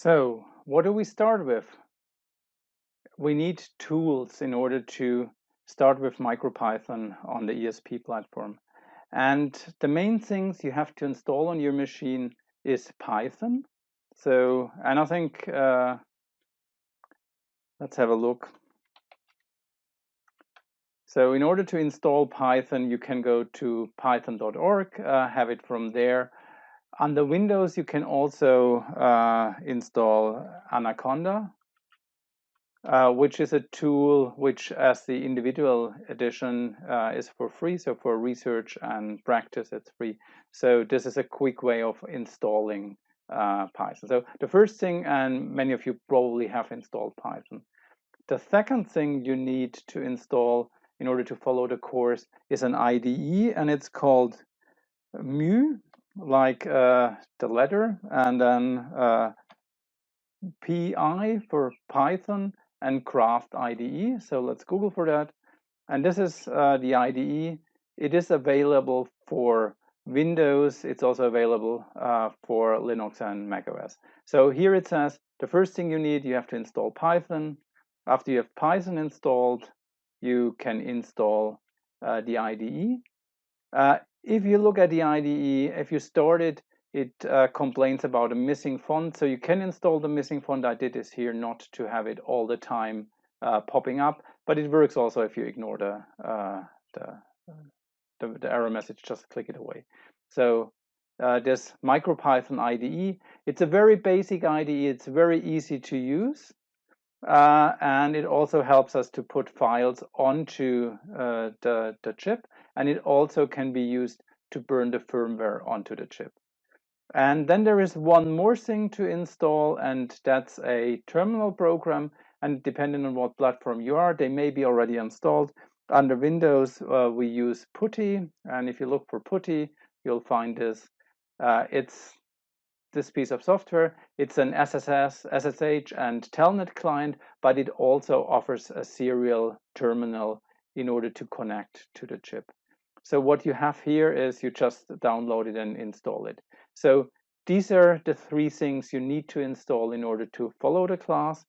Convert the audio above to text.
So what do we start with? We need tools in order to start with Micropython on the ESP platform. And the main things you have to install on your machine is Python. And I think, let's have a look. So in order to install Python, you can go to python.org, have it from there. Under Windows, you can also install Anaconda, which is a tool which, as the individual edition, is for free. So for research and practice, it's free. So this is a quick way of installing Python. So the first thing, and many of you probably have installed Python. The second thing you need to install in order to follow the course is an IDE, and it's called Mu, like the letter, and then PI for Python, and Craft IDE. So let's Google for that. And this is the IDE. It is available for Windows. It's also available for Linux and macOS. So here it says the first thing you have to install Python. After you have Python installed, you can install the IDE. If you look at the IDE, if you start it, it complains about a missing font. So you can install the missing font. I did this here not to have it all the time popping up, but it works also if you ignore the error message, just click it away. So this Micropython IDE, it's a very basic IDE. It's very easy to use. And it also helps us to put files onto the chip, and it also can be used to burn the firmware onto the chip. And then there is one more thing to install, and that's a terminal program. And depending on what platform you are, they may be already installed. Under Windows, we use Putty, and if you look for Putty, you'll find this. It's this piece of software. It's an SSH, and Telnet client, but it also offers a serial terminal in order to connect to the chip. So what you have here is you just download it and install it. So these are the three things you need to install in order to follow the class.